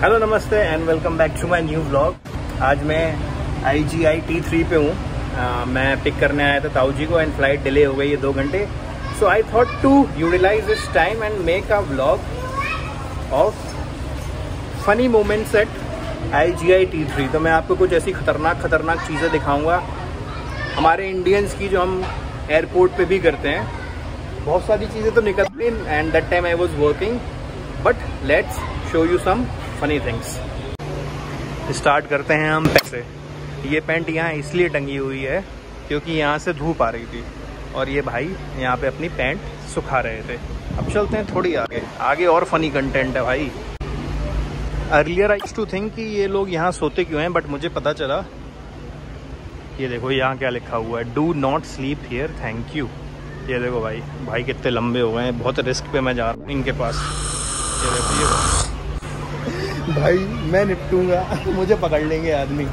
Hello नमस्ते and welcome back to my new vlog. आज मैं IGI T3 पे हूँ। मैं पिक करने आया था ताऊ जी को एंड फ्लाइट डिले हो गई है 2 घंटे। So I thought to utilise this time and make a vlog of funny moments at IGI T3। तो मैं आपको कुछ ऐसी खतरनाक चीज़ें दिखाऊंगा हमारे इंडियंस की जो हम एयरपोर्ट पे भी करते हैं। बहुत सारी चीज़ें तो निकल गई and that time I was working, but let's show you some funny things. Start करते हैं हम पैंट से। ये पैंट यहाँ इसलिए टंगी हुई है क्योंकि यहाँ से धूप आ रही थी और ये भाई यहाँ पे अपनी पैंट सुखा रहे थे। अब चलते हैं थोड़ी आगे और फनी कंटेंट है भाई। Earlier I used to think कि ये लोग यहाँ सोते क्यों हैं, बट मुझे पता चला। ये देखो यहाँ क्या लिखा हुआ है, do not sleep here thank you. ये देखो भाई कितने लंबे हो गए हैं, बहुत रिस्क पे मैं जा रहा हूँ इनके पास। ये देखो ये भाई मैं निपटूंगा मुझे पकड़ लेंगे आदमी।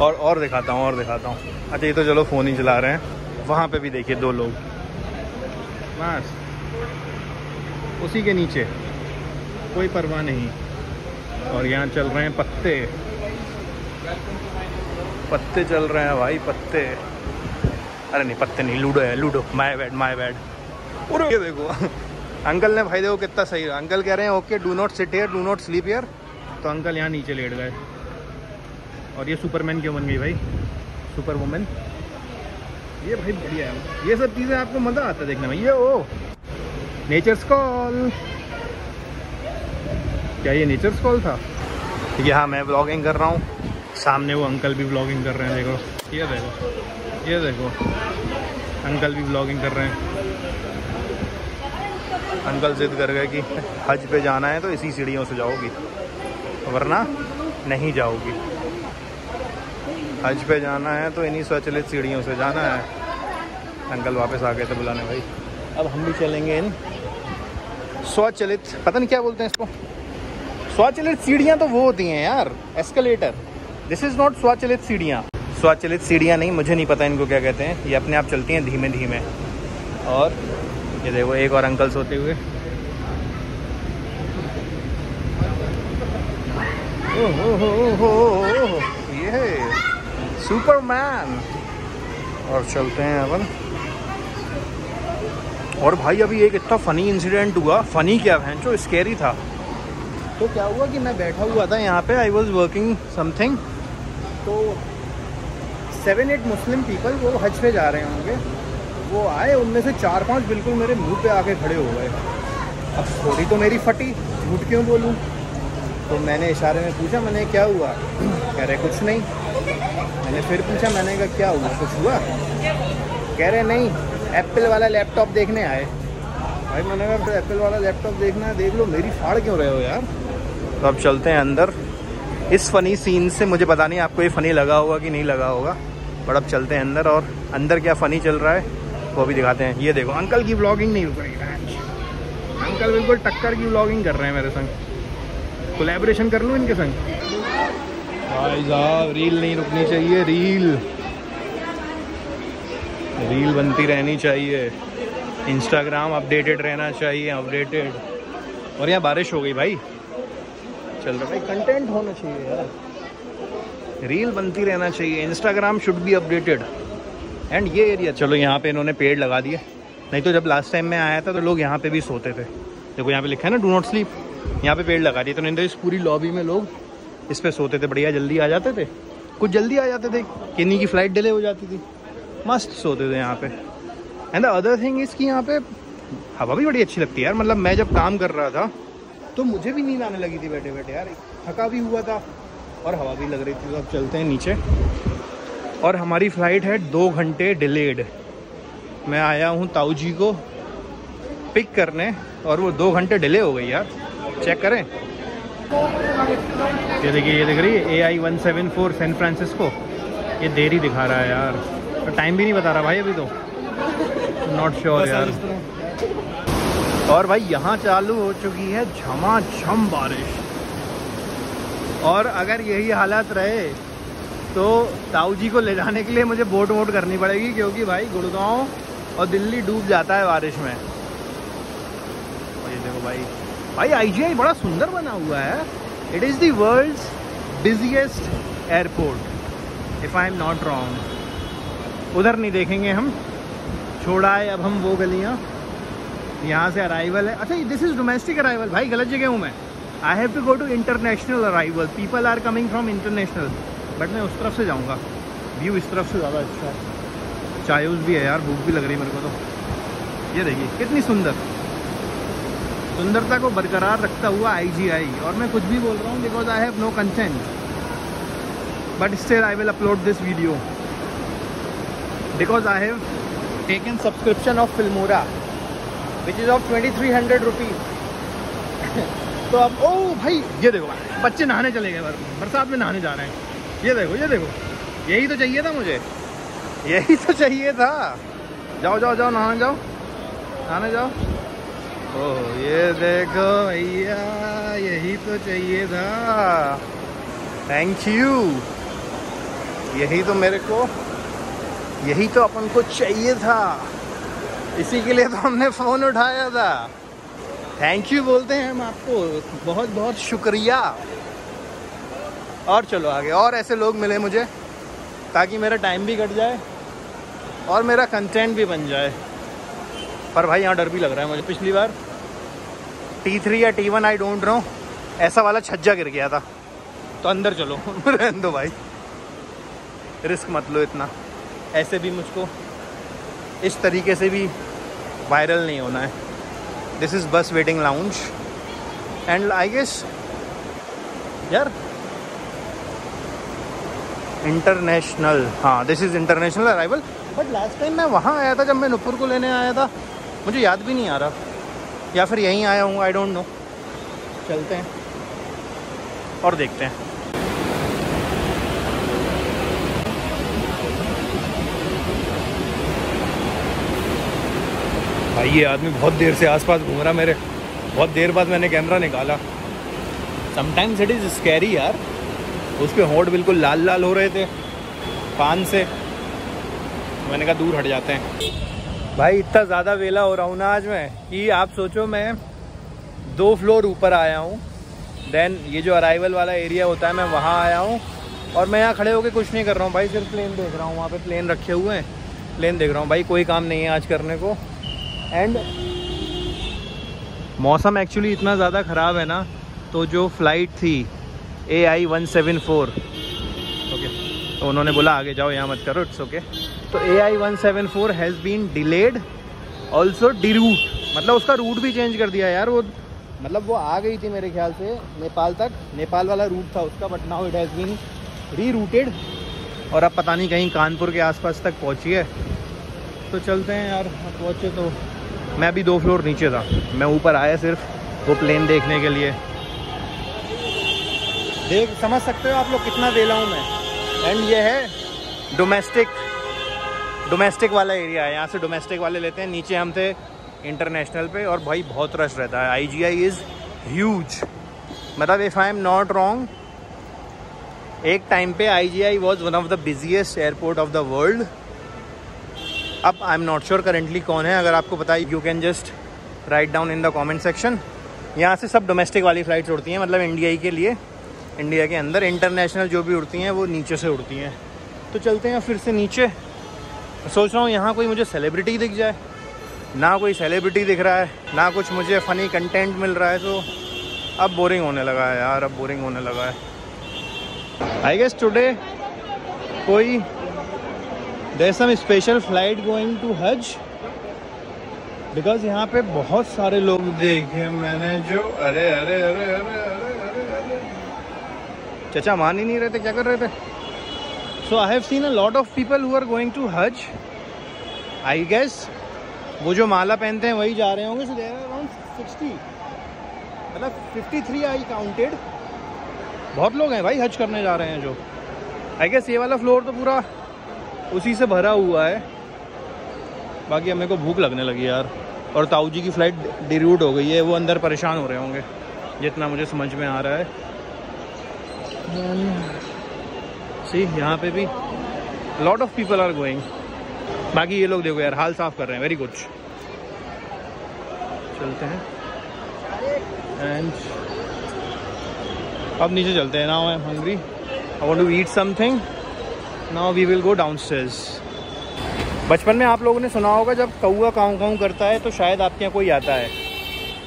और दिखाता हूँ अच्छा ये तो चलो फ़ोन ही चला रहे हैं। वहाँ पे भी देखिए 2 लोग बस उसी के नीचे, कोई परवाह नहीं। और यहाँ चल रहे हैं पत्ते चल रहे हैं भाई, पत्ते। अरे नहीं पत्ते नहीं, लूडो है, लूडो। My bad. और ये देखो अंकल ने भाई देखो कितना सही है। अंकल कह रहे हैं okay do not sit here, do not sleep here. तो अंकल यहाँ नीचे लेट गए। और ये सुपरमैन क्यों बन गई भाई, सुपर वुमेन। ये भाई बढ़िया है, ये सब चीज़ें आपको मज़ा आता है देखने में। ये ओ नेचर्स कॉल, क्या ये नेचर्स कॉल था? यहाँ मैं व्लॉगिंग कर रहा हूँ, सामने वो अंकल भी व्लॉगिंग कर रहे हैं। देखो ये देखो अंकल भी व्लॉगिंग कर रहे हैं। अंकल जिद कर गए कि हज पे जाना है तो इसी सीढ़ियों से जाओगी वरना नहीं जाओगी। हज पे जाना है तो इन्हीं स्वचालित सीढ़ियों से जाना है। अंकल वापस आ गए थे बुलाने भाई। अब हम भी चलेंगे इन स्वचालित, पता नहीं क्या बोलते हैं इसको, स्वचालित सीढ़ियाँ तो वो होती हैं यार, एस्केलेटर। दिस इज़ नॉट स्वचालित सीढ़ियाँ। स्वचालित सीढ़ियाँ नहीं, मुझे नहीं पता इनको क्या कहते हैं। ये अपने आप चलती हैं धीमे धीमे। और ये देखो एक और अंकल सोते हुए। ये है सुपरमैन। और चलते हैं अपन। और भाई अभी एक इतना फनी इंसिडेंट हुआ, फनी क्या है जो स्कैरी था। तो क्या हुआ कि मैं बैठा हुआ था यहाँ पे, आई वॉज वर्किंग समथिंग। तो 7-8 मुस्लिम पीपल वो हज पे जा रहे होंगे, वो आए। उनमें से 4-5 बिल्कुल मेरे मुंह पे आके खड़े हो गए। अब थोड़ी तो मेरी फटी, झूठ क्यों बोलूँ। तो मैंने इशारे में पूछा, मैंने क्या हुआ? कह रहे कुछ नहीं। मैंने फिर पूछा, मैंने कहा क्या हुआ, कुछ हुआ? कह रहे नहीं, एप्पल वाला लैपटॉप देखने आए। भाई मैंने कहा तो एप्पल वाला लैपटॉप देखना है, देख लो, मेरी फाड़ क्यों रहे हो यार। तो अब चलते हैं अंदर। इस फ़नी सीन से मुझे पता नहीं आपको ये फ़नी लगा होगा कि नहीं लगा होगा, बट अब चलते हैं अंदर और अंदर क्या फ़नी चल रहा है वो भी दिखाते हैं। ये देखो अंकल की व्लॉगिंग नहीं रुक रही है। अंकल बिल्कुल टक्कर की व्लॉगिंग कर रहे हैं मेरे संग। कोलैबोरेशन कर लूँ इनके संग। भाई साहब रील नहीं रुकनी चाहिए, रील बनती रहनी चाहिए। इंस्टाग्राम अपडेटेड रहना चाहिए, अपडेटेड। और यहाँ बारिश हो गई भाई, चल रहा भाई कंटेंट होना चाहिए यार, रील बनती रहना चाहिए। Instagram should be updated. And ये एरिया, चलो यहाँ पे इन्होंने पेड़ लगा दिए। नहीं तो जब लास्ट टाइम मैं आया था तो लोग यहाँ पे भी सोते थे। देखो यहाँ पे लिखा है ना डू नॉट स्लीप, यहाँ पे पेड़ लगा दिए। तो नहीं तो इस पूरी लॉबी में लोग इस पे सोते थे, बढ़िया जल्दी आ जाते थे। कुछ जल्दी आ जाते थे, किन्हीं की फ़्लाइट डिले हो जाती थी, मस्त सोते थे यहाँ पे। And the other thing is कि यहाँ पे हवा भी बड़ी अच्छी लगती है यार। मतलब मैं जब काम कर रहा था तो मुझे भी नींद आने लगी थी बैठे बैठे यार, थका भी हुआ था और हवा भी लग रही थी। तो अब चलते हैं नीचे। और हमारी फ़्लाइट है 2 घंटे डिलेड। मैं आया हूँ ताऊ जी को पिक करने और वो 2 घंटे डिले हो गई यार। चेक करें, ये देखिए, ये दिख रही है AI 174 सैन फ्रांसिस्को। ये देरी दिखा रहा है यार, तो टाइम भी नहीं बता रहा भाई अभी तो। नॉट श्योर यार। और भाई यहाँ चालू हो चुकी है झमाझम बारिश। और अगर यही हालत रहे तो ताऊ जी को ले जाने के लिए मुझे बोट वोट करनी पड़ेगी, क्योंकि भाई गुड़गांव और दिल्ली डूब जाता है बारिश में। और ये देखो भाई IGI बड़ा सुंदर बना हुआ है। It is the world's busiest airport, if I am not wrong. उधर नहीं देखेंगे हम, छोड़ा है अब हम वो गलियाँ। यहाँ से अराइवल है। अच्छा, दिस इज़ डोमेस्टिक अराइवल। भाई गलत जगह हूँ मैं। I have to go to international arrival. People are coming from international, but मैं उस तरफ से जाऊँगा। व्यू इस तरफ से ज़्यादा अच्छा है। चायूस भी है यार, भूख भी लग रही है मेरे को तो। ये देखिए कितनी सुंदरता को बरकरार रखता हुआ IGI। और मैं कुछ भी बोल रहा हूँ because I have no consent, but still I will upload this video because I have taken subscription of Filmora which is of 2300 rupees. तो अब ओ भाई ये देखो, बच्चे नहाने चले गए, बरसात में नहाने जा रहे हैं। ये देखो, ये देखो, यही तो चाहिए था मुझे, यही तो चाहिए था। जाओ जाओ जाओ, नहाने जाओ, नहाने जाओ। ओह ये देखो भैया, यही तो चाहिए था। Thank you. यही तो मेरे को, यही तो अपन को चाहिए था। इसी के लिए तो हमने फ़ोन उठाया था। थैंक यू बोलते हैं हम आपको, बहुत बहुत शुक्रिया। और चलो आगे, और ऐसे लोग मिले मुझे ताकि मेरा टाइम भी कट जाए और मेरा कंटेंट भी बन जाए। पर भाई यहाँ डर भी लग रहा है मुझे। पिछली बार T3 या T1 आई डोंट नो, ऐसा वाला छज्जा गिर गया था। तो अंदर चलो रहने दो भाई, रिस्क मत लो इतना। ऐसे भी मुझको इस तरीके से भी वायरल नहीं होना है। This is bus waiting lounge and I guess यार इंटरनेशनल, हाँ this is international arrival. But last time मैं वहाँ आया था जब मैं नुपुर को लेने आया था, मुझे याद भी नहीं आ रहा, या फिर यहीं आया हूँ, आई डोंट नो। चलते हैं और देखते हैं। भाई ये आदमी बहुत देर से आसपास घूम रहा मेरे, बहुत देर बाद मैंने कैमरा निकाला। समटाइम्स इट इज़ स्कैरी यार। उसके होंठ बिल्कुल लाल लाल हो रहे थे पान से, मैंने कहा दूर हट जाते हैं। भाई इतना ज़्यादा वेला हो रहा हूँ ना आज मैं कि आप सोचो मैं 2 फ्लोर ऊपर आया हूँ। देन ये जो अराइवल वाला एरिया होता है मैं वहाँ आया हूँ, और मैं यहाँ खड़े होकर कुछ नहीं कर रहा हूँ भाई, सिर्फ प्लेन देख रहा हूँ। वहाँ पे प्लेन रखे हुए हैं, प्लेन देख रहा हूँ भाई। कोई काम नहीं है आज करने को। एंड मौसम एक्चुअली इतना ज़्यादा ख़राब है ना, तो जो फ़्लाइट थी AI 174, ओके, तो उन्होंने बोला आगे जाओ, यहाँ मत करो, इट्स ओके। तो AI 174 has been delayed, also deroute, मतलब उसका रूट भी चेंज कर दिया यार। वो मतलब वो आ गई थी मेरे ख्याल से नेपाल तक, नेपाल वाला रूट था उसका, but now it has been rerouted और अब पता नहीं कहीं कानपुर के आसपास तक पहुँची है। तो चलते हैं यार, अब पहुँचे तो। मैं अभी 2 फ्लोर नीचे था, मैं ऊपर आया सिर्फ वो प्लेन देखने के लिए। देख समझ सकते हो आप लोग कितना वेला हूँ मैं। एंड ये है डोमेस्टिक वाला एरिया है, यहाँ से डोमेस्टिक वाले लेते हैं। नीचे हम थे इंटरनेशनल पे, और भाई बहुत रश रहता है। IGI इज़ ह्यूज, मतलब if I am not wrong, एक टाइम पे IGI was one of the busiest airport of the world. अब I am not sure currently कौन है, अगर आपको पता है you can just write down in the comment section. यहाँ से सब डोमेस्टिक वाली फ़्लाइट्स उड़ती हैं, मतलब इंडिया के लिए, इंडिया के अंदर। इंटरनेशनल जो भी उड़ती हैं वो नीचे से उड़ती हैं। तो चलते हैं फिर से नीचे। सोच रहा हूँ यहाँ कोई मुझे सेलिब्रिटी दिख जाए, ना कोई सेलिब्रिटी दिख रहा है, ना कुछ मुझे फ़नी कंटेंट मिल रहा है। तो अब बोरिंग होने लगा है यार, अब बोरिंग होने लगा है। आई गेस टुडे कोई there is some special flight going to Hajj, because यहाँ पे बहुत सारे लोग देखे मैंने जो, अरे अरे अरे अरे अरे अरे चचा मान ही नहीं रहे थे, क्या कर रहे थे। So I have seen a lot of people who are going to Hajj. I guess वो जो माला पहनते हैं वही जा रहे होंगे। सो देयर आर अराउंड 60, मतलब 53 आई काउंटेड। बहुत लोग हैं भाई हज करने जा रहे हैं जो। आई गेस ये वाला फ्लोर तो पूरा उसी से भरा हुआ है। बाकी हमें को भूख लगने लगी यार, और ताऊ जी की फ़्लाइट डिरूट हो गई है, वो अंदर परेशान हो रहे होंगे जितना मुझे समझ में आ रहा है। सी यहाँ पे भी lot of people are going. बाकी ये लोग देखो यार हाल साफ कर रहे हैं, वेरी गुड। चलते हैं एंड अब नीचे चलते हैं। Now I am hungry, I want to eat something. Now we will go downstairs. बचपन में आप लोगों ने सुना होगा जब कौआ काऊ काऊ करता है तो शायद आपके यहाँ कोई आता है।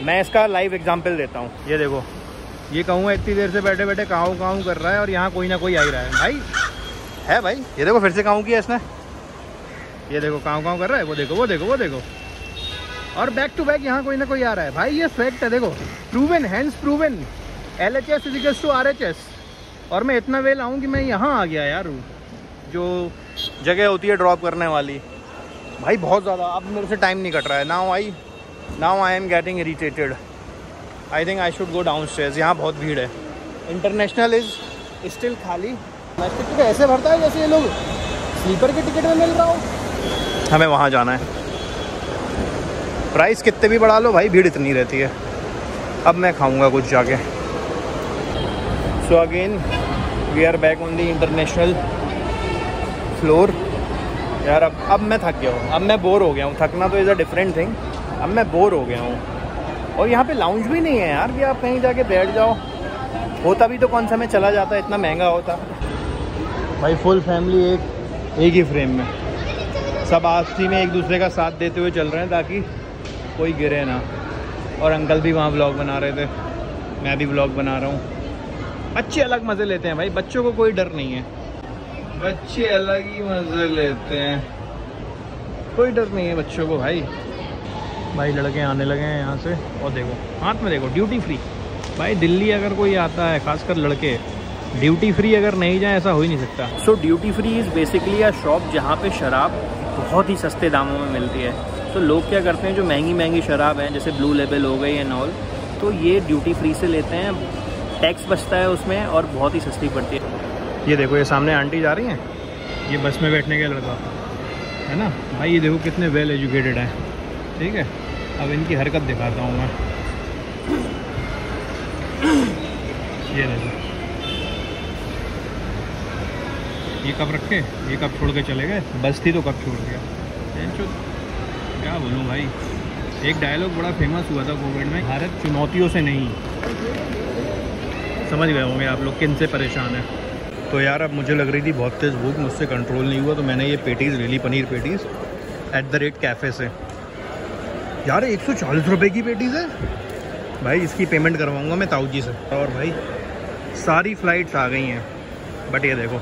मैं इसका लाइव एग्जांपल देता हूँ। ये देखो, ये कौआ इतनी देर से बैठे बैठे काऊ काऊ कर रहा है और यहाँ कोई ना कोई आ ही रहा है। भाई है भाई, ये देखो फिर से काऊ किया इसने। ये देखो काऊ काऊ कर रहा है, वो देखो वो देखो वो देखो। और बैक टू बैक यहाँ कोई ना कोई आ रहा है। भाई ये फैक्ट है, देखो proven, hands proven. LHS = RHS। और मैं इतना वेल आऊँ कि मैं यहाँ आ गया यार, जो जगह होती है ड्रॉप करने वाली। भाई बहुत ज़्यादा अब मेरे से टाइम नहीं कट रहा है। Now I am getting irritated. I think I should go downstairs. यहाँ बहुत भीड़ है। इंटरनेशनल इज स्टिल खाली। टिकट ऐसे भरता है जैसे ये लोग स्लीपर के टिकट में मिल रहा हो। हमें वहाँ जाना है। प्राइस कितने भी बढ़ा लो भाई, भीड़ इतनी रहती है। अब मैं खाऊंगा कुछ जाके। So again we are back on the international floor. यार अब मैं थक गया हूँ, अब मैं बोर हो गया हूँ। थकना तो इज़ अ डिफरेंट थिंग। अब मैं बोर हो गया हूँ। और यहाँ पे लाउंज भी नहीं है यार कि आप कहीं जाके बैठ जाओ। होता भी तो कौन सा में चला जाता, इतना महंगा होता। भाई फुल फैमिली एक ही फ्रेम में, सब आपसी में एक दूसरे का साथ देते हुए चल रहे हैं ताकि कोई गिरे ना। और अंकल भी वहाँ व्लॉग बना रहे थे, मैं भी व्लॉग बना रहा हूँ। बच्चे अलग मज़े लेते हैं भाई, बच्चों को कोई डर नहीं है। बच्चे अलग ही मज़े लेते हैं, कोई डर नहीं है बच्चों को। भाई लड़के आने लगे हैं यहाँ से। और देखो हाथ में देखो ड्यूटी फ्री। भाई दिल्ली अगर कोई आता है, खासकर लड़के, ड्यूटी फ्री अगर नहीं जाए ऐसा हो ही नहीं सकता। सो duty free is basically a shop जहाँ पे शराब बहुत ही सस्ते दामों में मिलती है। तो लोग क्या करते हैं, जो महंगी महंगी शराब है जैसे ब्लू लेबल हो गई एंड ऑल, तो ये ड्यूटी फ्री से लेते हैं। टैक्स बचता है उसमें और बहुत ही सस्ती पड़ती है। ये देखो ये सामने आंटी जा रही हैं, ये बस में बैठने का लड़का है ना। भाई ये देखो कितने वेल एजुकेटेड हैं। ठीक है, अब इनकी हरकत दिखाता हूँ मैं। ये देखो, ये कब रखे, ये कब छोड़ के चले गए। बस थी तो कब छोड़ गया। क्या बोलूँ भाई, एक डायलॉग बड़ा फेमस हुआ था कोविड में, भारत चुनौतियों से नहीं। समझ गए होंगे आप लोग किन से परेशान है। तो यार अब मुझे लग रही थी बहुत तेज़ भूख, मुझसे कंट्रोल नहीं हुआ, तो मैंने ये पेटीज़ ले ली, पनीर पेटीज़ @कैफ़े से। यार 140 रुपये की पेटीज़ है भाई। इसकी पेमेंट करवाऊँगा मैं ताऊ जी से। और भाई सारी फ़्लाइट्स आ गई हैं, बट ये देखो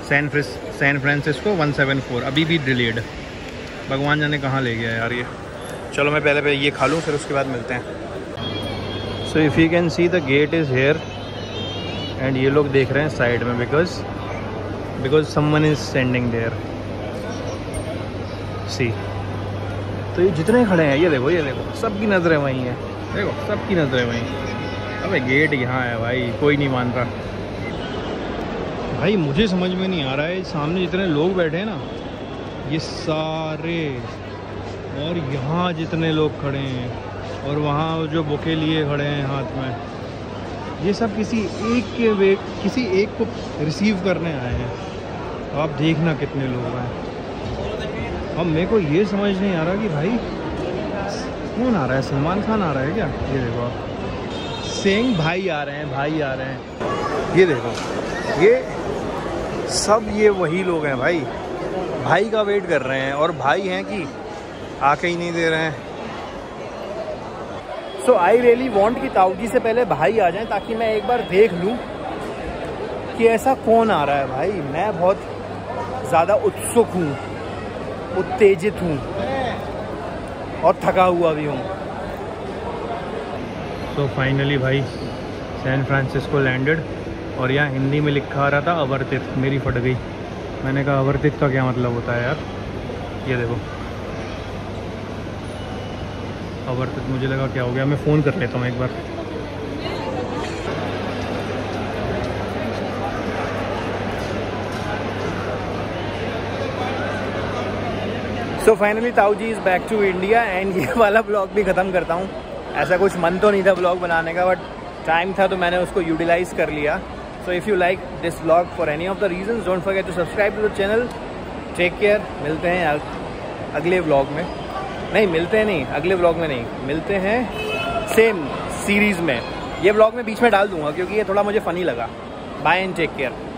सैन फ्रांसिस्को 174 अभी भी डिलेड। भगवान जाने कहाँ ले गया यार ये। चलो मैं पहले ये खा लूँ, फिर उसके बाद मिलते हैं। So if you can see the gate is here and ये लोग देख रहे हैं साइड में, because someone is standing there. See तो ये जितने खड़े हैं, ये देखो सबकी नज़रें वहीं हैं। देखो सबकी नज़रें वहीं। अबे गेट यहाँ है भाई, कोई नहीं मान रहा। भाई मुझे समझ में नहीं आ रहा है, सामने जितने लोग बैठे हैं ना, ये सारे, और यहाँ जितने लोग खड़े हैं, और वहाँ जो बुके लिए खड़े हैं हाथ में, ये सब किसी एक को रिसीव करने आए हैं। आप देखना कितने लोग हैं। अब मेरे को ये समझ नहीं आ रहा कि भाई कौन आ रहा है। सलमान खान आ रहा है क्या? ये देखो आप, सिंह भाई आ रहे हैं, भाई आ रहे हैं। ये देखो, ये सब ये वही लोग हैं भाई, भाई का वेट कर रहे हैं। और भाई हैं कि आके ही नहीं दे रहे हैं। सो आई रियली वॉन्ट कि ताऊ जी से पहले भाई आ जाएं, ताकि मैं एक बार देख लूँ कि ऐसा कौन आ रहा है। भाई मैं बहुत ज़्यादा उत्सुक हूँ, उत्तेजित हूँ और थका हुआ भी हूँ। तो फाइनली भाई सैन फ्रांसिस्को लैंडेड, और यहाँ हिंदी में लिखा आ रहा था अवर्तित। मेरी फट गई। मैंने कहा अवर्तित का क्या मतलब होता है यार। ये देखो अवर्तित, मुझे लगा क्या हो गया। मैं फ़ोन कर लेता हूँ एक बार। So finally Tau ji is back to India and ये वाला ब्लॉग भी ख़त्म करता हूँ। ऐसा कुछ मन तो नहीं था ब्लॉग बनाने का, बट टाइम था तो मैंने उसको यूटिलाइज़ कर लिया। So if you like this blog for any of the reasons, don't forget to subscribe to the channel. Take care. मिलते हैं अगले ब्लॉग में। नहीं मिलते हैं, नहीं अगले ब्लॉग में नहीं मिलते हैं, सेम सीरीज़ में। ये व्लॉग मैं बीच में डाल दूंगा क्योंकि ये थोड़ा मुझे फ़नी लगा। Bye and take care.